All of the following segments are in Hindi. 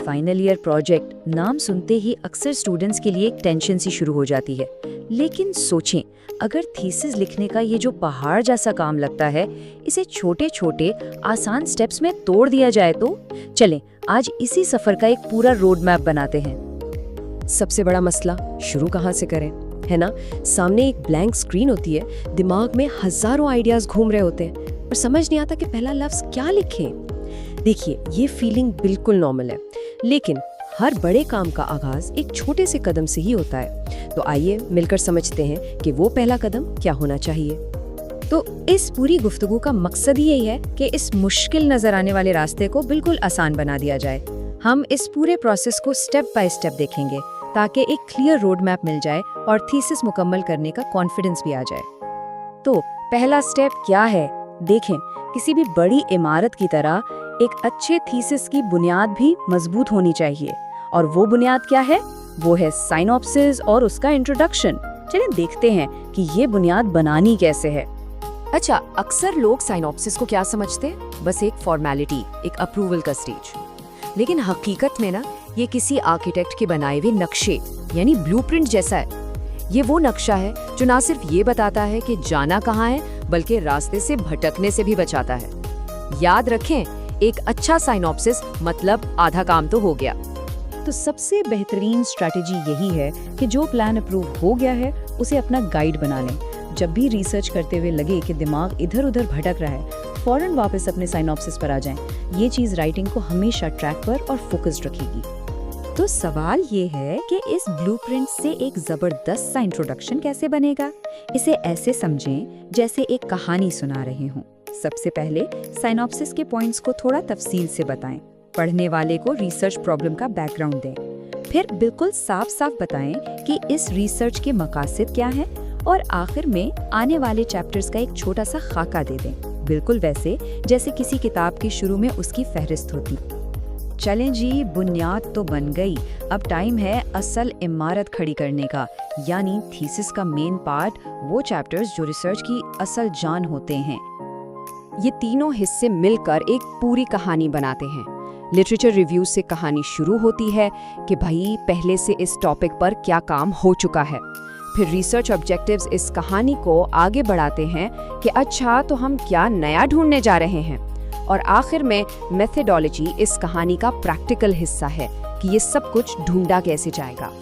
फाइनल ईयर प्रोजेक्ट नाम सुनते ही अक्सर स्टूडेंट्स के लिए एक टेंशन सी शुरू हो जाती है। लेकिन सोचें, अगर थीसिस लिखने का ये जो पहाड़ जैसा काम लगता है, इसे छोटे छोटे आसान स्टेप्स में तोड़ दिया जाए तो चलें आज इसी सफर का एक पूरा रोड मैप बनाते हैं। सबसे बड़ा मसला शुरू कहाँ से करें, है ना। सामने एक ब्लैंक स्क्रीन होती है, दिमाग में हजारों आइडियाज घूम रहे होते हैं और समझ नहीं आता कि पहला लफ्ज क्या लिखें। देखिए, ये फीलिंग बिल्कुल नॉर्मल है, लेकिन हर बड़े काम का आगाज एक छोटे से कदम से ही होता है। तो आइए मिलकर समझते हैं कि वो पहला कदम क्या होना चाहिए। तो इस पूरी गुफ्तगू का मकसद ही यही है कि इस मुश्किल नजर आने वाले रास्ते को बिल्कुल आसान बना दिया जाए। हम इस पूरे प्रोसेस को स्टेप बाय स्टेप देखेंगे ताकि एक क्लियर रोड मैप मिल जाए और थीसिस मुकम्मल करने का कॉन्फिडेंस भी आ जाए। तो पहला स्टेप क्या है? देखें, किसी भी बड़ी इमारत की तरह एक अच्छे थीसिस की बुनियाद भी मजबूत होनी चाहिए। और वो बुनियाद क्या है? वो है साइनॉप्सिस और उसका इंट्रोडक्शन। चलिए देखते हैं कि ये बुनियाद बनानी कैसे है। अच्छा, अक्सर लोग साइनॉप्सिस को क्या समझते हैं? बस एक फॉर्मेलिटी, एक अप्रूवल का स्टेज। लेकिन हकीकत में ना, ये किसी आर्किटेक्ट के बनाए हुए नक्शे यानी ब्लूप्रिंट जैसा है। ये वो नक्शा है जो ना सिर्फ ये बताता है कि जाना कहाँ है, बल्कि रास्ते से भटकने से भी बचाता है। याद रखें, एक अच्छा साइनॉप्सिस मतलब आधा काम तो हो गया। तो सबसे बेहतरीन स्ट्रैटेजी यही है कि जो प्लान अप्रूव हो गया है उसे अपना गाइड बना लें। जब भी रिसर्च करते हुए लगे कि दिमाग इधर उधर भटक रहा है, फौरन वापस अपने साइनॉप्सिस पर आ जाएं। ये चीज़ राइटिंग को हमेशा ट्रैक पर और फोकस्ड रखेगी। तो सवाल ये है कि इस ब्लूप्रिंट से एक जबरदस्त सा इंट्रोडक्शन कैसे बनेगा? इसे ऐसे समझें जैसे एक कहानी सुना रहे हों। सबसे पहले साइनॉप्सिस के पॉइंट्स को थोड़ा तफसील से बताएं। पढ़ने वाले को रिसर्च प्रॉब्लम का बैकग्राउंड दें। फिर बिल्कुल साफ साफ बताएं कि इस रिसर्च के मकासद क्या हैं और आखिर में आने वाले चैप्टर्स का एक छोटा सा खाका दे दें, बिल्कुल वैसे जैसे किसी किताब के शुरू में उसकी फहरिस्त होती। चलें जी, बुनियाद तो बन गई। अब टाइम है असल इमारत खड़ी करने का, यानी थीसिस का मेन पार्ट, वो चैप्टर्स जो रिसर्च की असल जान होते हैं। ये तीनों हिस्से मिलकर एक पूरी कहानी बनाते हैं। लिटरेचर रिव्यू से कहानी शुरू होती है कि भाई पहले से इस टॉपिक पर क्या काम हो चुका है। फिर रिसर्च ऑब्जेक्टिव्स इस कहानी को आगे बढ़ाते हैं कि अच्छा तो हम क्या नया ढूंढने जा रहे हैं। और आखिर में मेथोडोलॉजी इस कहानी का प्रैक्टिकल हिस्सा है कि ये सब कुछ ढूंढा कैसे जाएगा।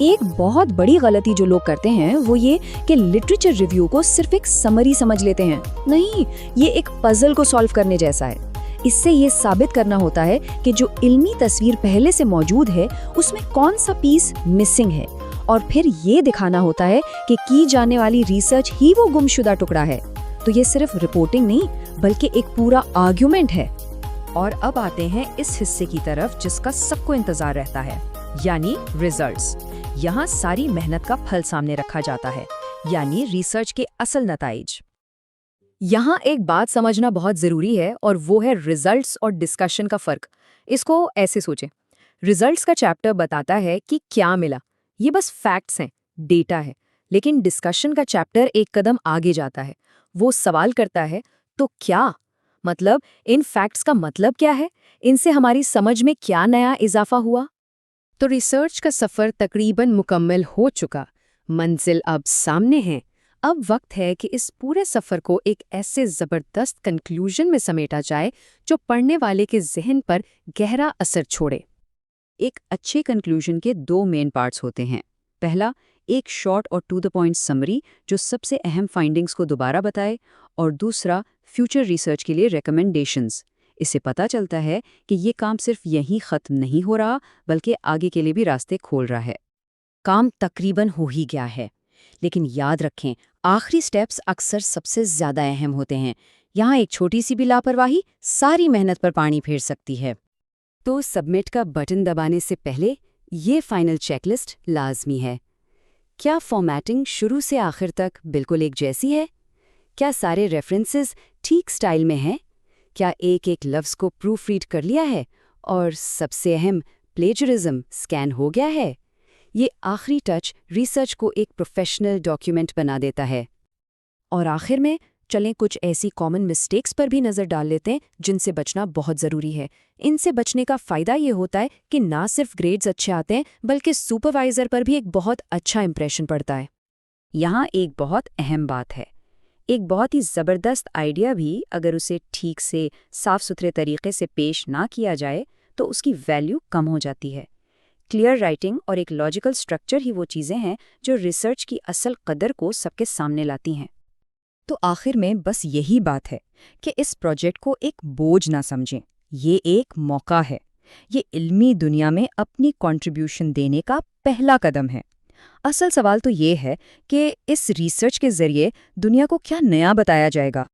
एक बहुत बड़ी गलती जो लोग करते हैं वो ये कि लिटरेचर रिव्यू को सिर्फ एक समरी समझ लेते हैं। नहीं, ये एक पजल को सॉल्व करने जैसा है। इससे ये साबित करना होता है कि जो इल्मी तस्वीर पहले से मौजूद है उसमें कौन सा पीस मिसिंग है, और फिर ये दिखाना होता है कि की जाने वाली रिसर्च ही वो गुमशुदा टुकड़ा है। तो ये सिर्फ रिपोर्टिंग नहीं बल्कि एक पूरा आर्ग्यूमेंट है। और अब आते हैं इस हिस्से की तरफ जिसका सबको इंतजार रहता है, यानी रिजल्ट्स। यहाँ सारी मेहनत का फल सामने रखा जाता है, यानी रिसर्च के असल नताइज। यहाँ एक बात समझना बहुत जरूरी है और वो है रिजल्ट्स और डिस्कशन का फर्क। इसको ऐसे सोचें, रिजल्ट्स का चैप्टर बताता है कि क्या मिला, ये बस फैक्ट्स हैं, डेटा है। लेकिन डिस्कशन का चैप्टर एक कदम आगे जाता है। वो सवाल करता है तो क्या, मतलब इन फैक्ट्स का मतलब क्या है, इनसे हमारी समझ में क्या नया इजाफा हुआ। तो रिसर्च का सफर तकरीबन मुकम्मल हो चुका, मंजिल अब सामने है। अब वक्त है कि इस पूरे सफर को एक ऐसे जबरदस्त कंक्लूजन में समेटा जाए जो पढ़ने वाले के जहन पर गहरा असर छोड़े। एक अच्छे कंक्लूजन के दो मेन पार्ट्स होते हैं। पहला, एक शॉर्ट और टू द पॉइंट समरी जो सबसे अहम फाइंडिंग्स को दोबारा बताए, और दूसरा फ्यूचर रिसर्च के लिए रिकमेंडेशंस। इससे पता चलता है कि ये काम सिर्फ यहीं खत्म नहीं हो रहा बल्कि आगे के लिए भी रास्ते खोल रहा है। काम तकरीबन हो ही गया है, लेकिन याद रखें आखिरी स्टेप्स अक्सर सबसे ज्यादा अहम होते हैं। यहाँ एक छोटी सी भी लापरवाही सारी मेहनत पर पानी फेर सकती है। तो सबमिट का बटन दबाने से पहले ये फाइनल चेकलिस्ट लाजमी है। क्या फॉर्मेटिंग शुरू से आखिर तक बिल्कुल एक जैसी है? क्या सारे रेफरेंसेस ठीक स्टाइल में हैं? क्या एक एक लफ्ज़ को प्रूफ रीड कर लिया है? और सबसे अहम, प्लेजरिज्म स्कैन हो गया है? ये आखिरी टच रिसर्च को एक प्रोफेशनल डॉक्यूमेंट बना देता है। और आखिर में चलें कुछ ऐसी कॉमन मिस्टेक्स पर भी नज़र डाल लेते हैं जिनसे बचना बहुत ज़रूरी है। इनसे बचने का फ़ायदा ये होता है कि ना सिर्फ ग्रेड्स अच्छे आते हैं बल्कि सुपरवाइज़र पर भी एक बहुत अच्छा इंप्रेशन पड़ता है। यहाँ एक बहुत अहम बात है। एक बहुत ही ज़बरदस्त आइडिया भी अगर उसे ठीक से साफ सुथरे तरीके से पेश ना किया जाए तो उसकी वैल्यू कम हो जाती है। क्लियर राइटिंग और एक लॉजिकल स्ट्रक्चर ही वो चीज़ें हैं जो रिसर्च की असल कदर को सबके सामने लाती हैं। तो आखिर में बस यही बात है कि इस प्रोजेक्ट को एक बोझ ना समझें। ये एक मौका है। ये इल्मी दुनिया में अपनी कंट्रीब्यूशन देने का पहला कदम है। असल सवाल तो ये है कि इस रिसर्च के ज़रिए दुनिया को क्या नया बताया जाएगा।